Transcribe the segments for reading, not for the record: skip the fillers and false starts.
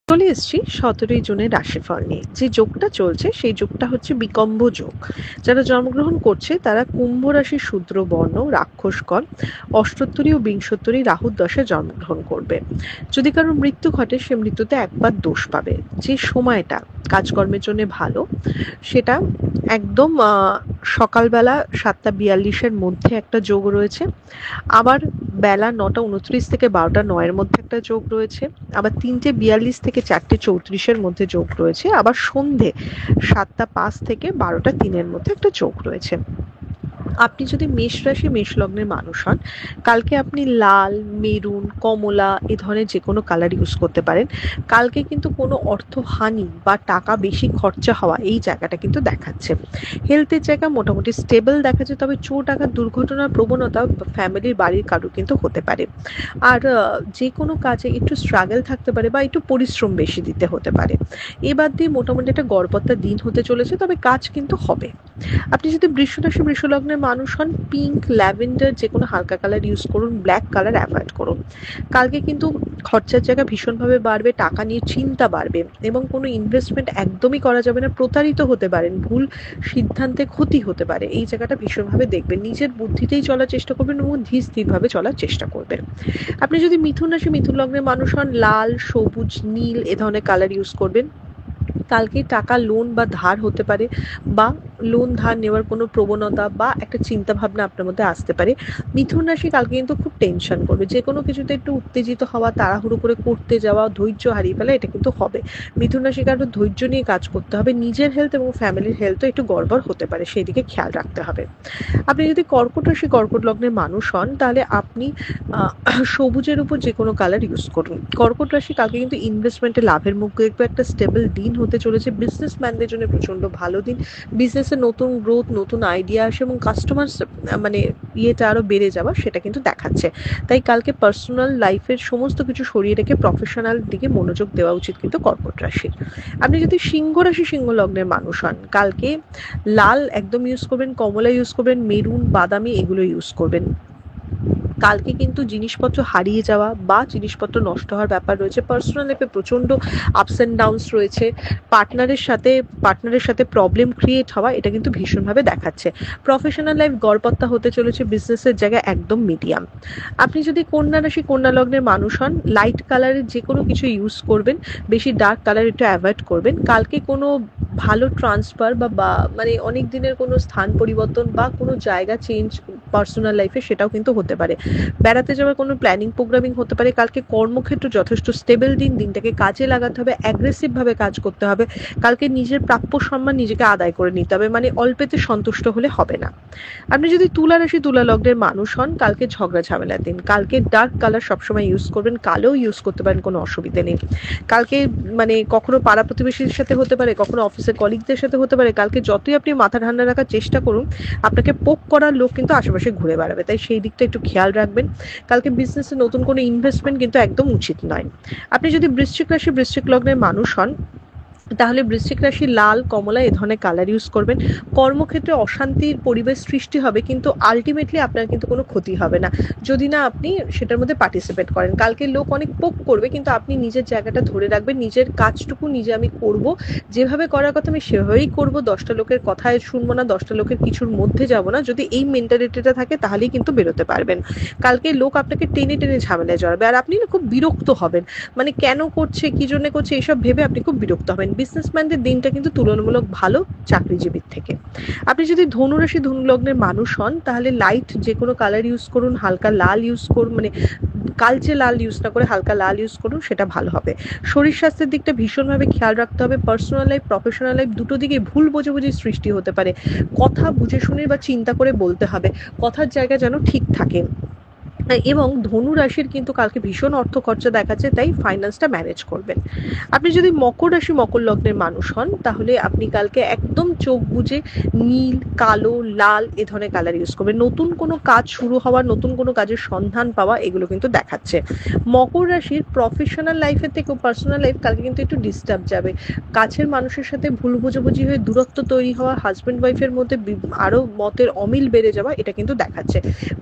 চলে এসেছি 17ই জুনের রাশিফল নিয়ে। যে যোগটা চলছে সেই যোগটা হচ্ছে বিকম্ব যোগ। যারা জন্মগ্রহণ করছে তারা কুম্ভ রাশির শূদ্র বর্ণ রাক্ষসগণ অষ্টোত্তরী ও বিংশোত্তরী রাহুর দশায় জন্মগ্রহণ করবে। যদি কারোর মৃত্যু ঘটে সে মৃত্যুতে একবার দোষ পাবে। যে সময়টা কাজকর্মের জন্য ভালো সেটা একদম সকালবেলা 7:42-এর মধ্যে একটা যোগ রয়েছে, আবার বেলা 9:29 থেকে 12টা 9-এর মধ্যে একটা যোগ রয়েছে, আবার 3:42 থেকে 4:34-এর মধ্যে যোগ রয়েছে, আবার সন্ধে 7টা 5 থেকে 12টা 3-এর মধ্যে একটা যোগ রয়েছে। আপনি যদি মেষ রাশি মেষ লগ্নের মানুষ হন, কালকে আপনি লাল, মেরুন, কমলা এ ধরনের যে কোনো কালার ইউজ করতে পারেন। কালকে কিন্তু কোনো অর্থহানি বা টাকা বেশি খরচা হওয়া এই জায়গাটা কিন্তু দেখাচ্ছে। হেলথের জায়গা মোটামুটি স্টেবল দেখাচ্ছে, তবে চোট আঘাত দুর্ঘটনার প্রবণতা ফ্যামিলির বাড়ির কারো কিন্তু হতে পারে। আর যে কোনো কাজে একটু স্ট্রাগল থাকতে পারে বা একটু পরিশ্রম বেশি দিতে হতে পারে। এবার দিয়ে মোটামুটি একটা গড়পড়তা দিন হতে চলেছে, তবে কাজ কিন্তু হবে। আপনি যদি বৃষ রাশি বৃষ লগ্নের মানুষ হন, পিঙ্ক, ল্যাভেন্ডার যে কোনো হালকা কালার ইউজ করুন, ব্ল্যাক কালার অ্যাভয়েড করুন। কালকে কিন্তু খরচার জায়গা ভীষণভাবে বাড়বে, টাকা নিয়ে চিন্তা বাড়বে এবং কোনো ইনভেস্টমেন্ট একদমই করা যাবে না। প্রতারিত হতে পারেন, ভুল সিদ্ধান্তে ক্ষতি হতে পারে, এই জায়গাটা ভীষণভাবে দেখবেন। নিজের বুদ্ধিতেই চলার চেষ্টা করবেন এবং ধীর স্থিরভাবে চলার চেষ্টা করবেন। আপনি যদি মিথুন রাশি মিথুন লগ্নের মানুষ হন, লাল, সবুজ, নীল এ ধরনের কালার ইউজ করবেন। কালকে টাকা লোন বা ধার হতে পারে, বা লোন ধার নেওয়ার কোনো প্রবণতা বা একটা চিন্তা ভাবনা আপনার মধ্যে আসতে পারে। মিথুন রাশি কালকে কিন্তু খুব টেনশন করবে, যে কোনো কিছুতে একটু উত্তেজিত হওয়া, তাড়াহুড়ো করে করতে যাওয়া, ধৈর্য হারিয়ে ফেলা, এটা কিন্তু হবে। মিথুন রাশি কারো ধৈর্য নিয়ে কাজ করতে হবে। নিজের হেলথ এবং ফ্যামিলির হেলথও একটু গড়বড় হতে পারে, সেই দিকে খেয়াল রাখতে হবে। আপনি যদি কর্কট রাশি কর্কট লগ্নের মানুষ হন, তাহলে আপনি সবুজের উপর যে কোনো কালার ইউজ করুন। কর্কট রাশি কালকে কিন্তু ইনভেস্টমেন্টে লাভের মুখ দেখবে, একটা স্টেবল দিন হতে চলেছে। বিজনেসম্যানদের জন্য প্রচন্ড ভালো দিন। বিজনেসে নতুন গ্রোথ, নতুন আইডিয়া আসে এবং কাস্টমার মানে ইয়েটা আরো বেড়ে যাওয়া সেটা কিন্তু দেখাচ্ছে। তাই কালকে পার্সোনাল লাইফের সমস্ত কিছু সরিয়ে রেখে প্রফেশনাল দিকে মনোযোগ দেওয়া উচিত কিন্তু কর্কট রাশির। আপনি যদি সিংহ রাশি সিংহ লগ্নের মানুষ হন, কালকে লাল একদম ইউজ করবেন, কমলা ইউজ করবেন, মেরুন, বাদামি এগুলো ইউজ করবেন। কালকে কিন্তু জিনিসপত্র হারিয়ে যাওয়া বা জিনিসপত্র নষ্ট হওয়ার ব্যাপার রয়েছে। পার্সোনাল লাইফে প্রচন্ড আপস অ্যান্ড ডাউনস রয়েছে। পার্টনারের সাথে প্রবলেম ক্রিয়েট হওয়া, এটা কিন্তু ভীষণভাবে দেখাচ্ছে। প্রফেশনাল লাইফ গড়পত্তা হতে চলেছে, বিজনেসের জায়গায় একদম মিডিয়াম। আপনি যদি কন্যা রাশি কন্যা লগ্নের মানুষ হন, লাইট কালারের যে কোনো কিছু ইউজ করবেন, বেশি ডার্ক কালার একটু অ্যাভয়েড করবেন। কালকে কোনো ভালো ট্রান্সফার বা মানে অনেক দিনের কোনো স্থান পরিবর্তন বা কোনো জায়গা চেঞ্জ পার্সোনাল লাইফে, সেটাও কিন্তু হতে পারে। বেড়াতে যাওয়ার কোনো প্ল্যানিং প্রোগ্রামিং হতে পারে। কালকে কর্মক্ষেত্র যথেষ্ট স্টেবল দিন, দিনটাকে কাজে লাগাতে হবে, অ্যাগ্রেসিভভাবে কাজ করতে হবে। কালকে নিজের প্রাপ্য সম্মান নিজেকে আদায় করে নিতে হবে, মানে অল্পেতে সন্তুষ্ট হলে হবে না। আপনি যদি তুলা রাশি তুলা লগ্নের মানুষ হন, কালকে ঝগড়া ঝামেলার দিন। কালকে ডার্ক কালার সবসময় ইউজ করবেন, কালো ইউজ করতে পারেন, কোনো অসুবিধা নেই। কালকে মানে কখনো পাড়া প্রতিবেশীর সাথে হতে পারে, কখনো অফিসের কলিগদের সাথে হতে পারে। কালকে যতই আপনি মাথা ঠান্ডা রাখার চেষ্টা করুন, আপনাকে পোক করার লোক কিন্তু আশেপাশে ঘুরে বেড়াবে, তাই সেই দিকটা একটু খেয়াল রাখবেন। কালকে বিজনেসে নতুন কোনো ইনভেস্টমেন্ট কিন্তু একদম উচিত নয়। আপনি যদি বৃশ্চিক রাশি বৃশ্চিক লগ্নের মানুষ হন, তাহলে বৃশ্চিক রাশি লাল, কমলা এ ধরনের কালার ইউজ করবেন। কর্মক্ষেত্রে অশান্তির পরিবেশ সৃষ্টি হবে, কিন্তু আলটিমেটলি আপনার কিন্তু কোনো ক্ষতি হবে না যদি না আপনি সেটার মধ্যে পার্টিসিপেট করেন। কালকে লোক অনেক পোক করবে, কিন্তু আপনি নিজের জায়গাটা ধরে রাখবেন। নিজের কাজটুকু নিজে আমি করব, যেভাবে করার কথা আমি সেভাবেই করব। 10টা লোকের কথায় শুনবো না, 10টা লোকের কিছুর মধ্যে যাব না। যদি এই মেন্টালিটিটা থাকে তাহলেই কিন্তু বেরোতে পারবেন। কালকে লোক আপনাকে টেনে টেনে ঝামেলায় জড়াবে, আর আপনি না খুব বিরক্ত হবেন, মানে কেন করছে, কি জন্য করছে, এইসব ভেবে আপনি খুব বিরক্ত হবেন। বিজনেসম্যানদের দিনটা কিন্তু তুলনামূলক ভালো চাকরিজীবীর থেকে। আপনি যদি ধনুরাশি ধনু লগ্নের মানুষ হন, তাহলে লাইট যে কোনো কালার ইউজ করুন, হালকা লাল ইউজ করুন, মানে কালচে লাল ইউজ না করে হালকা লাল ইউজ করুন, সেটা ভালো হবে। শরীর স্বাস্থ্যের দিকটা ভীষণভাবে খেয়াল রাখতে হবে। পার্সোনাল লাইফ প্রফেশনাল লাইফ দুটো দিকে ভুল বোঝাবুঝির সৃষ্টি হতে পারে। কথা বুঝে শুনে বা চিন্তা করে বলতে হবে, কথার জায়গা যেন ঠিক থাকে। এবং ধনু রাশির কিন্তু কালকে ভীষণ অর্থ খরচা দেখাচ্ছে, তাই ফাইন্যান্সটা ম্যানেজ করবেন। আপনি যদি মকর রাশি মকর লগ্নের মানুষ হন, তাহলে আপনি কালকে একদম চোখ বুজে নীল, কালো, লাল এ ধরনের কালার ইউজ করবেন। নতুন কোনো কাজ শুরু হওয়া, নতুন কোনো কাজের সন্ধান পাওয়া, এগুলো কিন্তু দেখাচ্ছে। মকর রাশির প্রফেশনাল লাইফের থেকেও পার্সোনাল লাইফ কালকে কিন্তু একটু ডিস্টার্ব যাবে। কাছের মানুষের সাথে ভুল বোঝাবুঝি হয়ে দূরত্ব তৈরি হওয়া, হাজব্যান্ড ওয়াইফের মধ্যে আরো মতের অমিল বেড়ে যাওয়া, এটা কিন্তু দেখাচ্ছে।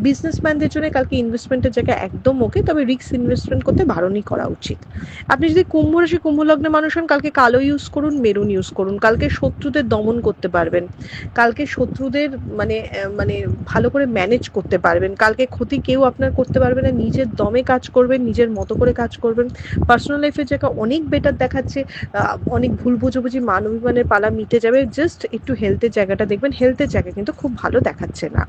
বিজনেসম্যানদের জন্য কালকে ইনভেস্টমেন্টের জায়গায় একদম ওকে, তবে রিস্ক ইনভেস্টমেন্ট করতে বারণই করা উচিত। আপনি যদি কুম্ভ রাশি কুম্ভ লগ্নে মানুষ হন, কালকে কালো ইউজ করুন, মেরুন ইউজ করুন, কালকে শত্রুদের দমন করতে পারবেন, কালকে শত্রুদের মানে মানে ভালো করে ম্যানেজ করতে পারবেন, কালকে ক্ষতি কেউ আপনার করতে পারবে না, নিজের দমে কাজ করবেন, নিজের মতো করে কাজ করবেন। পার্সোনাল লাইফের জায়গা অনেক বেটার দেখাচ্ছে, অনেক ভুল বুঝাবুঝি মান অভিমানের পালা মিটে যাবে, জাস্ট একটু হেলথের জায়গাটা দেখবেন, হেলথের জায়গা কিন্তু খুব ভালো দেখাচ্ছে না।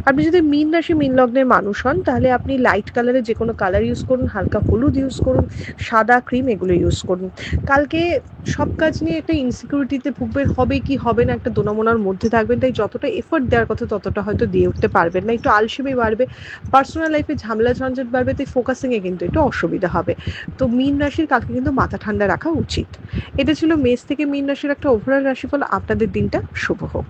আপনি যদি মীন রাশি মীন লগ্নের মানুষ হন, তাহলে আপনি লাইট কালারের যে কোনো কালার ইউজ করুন, হালকা হলুদ ইউজ করুন, সাদা ক্রিম এগুলো ইউজ করুন। কালকে সব কাজ নিয়ে একটা ইনসিকিউরিটিতে ভুগবেন, হবে কি হবে না একটা দোনামোনার মধ্যে থাকবেন, তাই যতটা এফোর্ট দেওয়ার কথা ততটা হয়তো দিয়ে উঠতে পারবেন না, একটু আলসেমি বাড়বে, পার্সোনাল লাইফে ঝামেলা ঝঞ্ঝট বাড়বে, তাই ফোকাসিংয়ে কিন্তু একটু অসুবিধা হবে। তো মীন রাশির কালকে কিন্তু মাথা ঠান্ডা রাখা উচিত। এটা ছিল মেষ থেকে মীন রাশির একটা ওভারঅল রাশিফল। আপনাদের দিনটা শুভ হোক।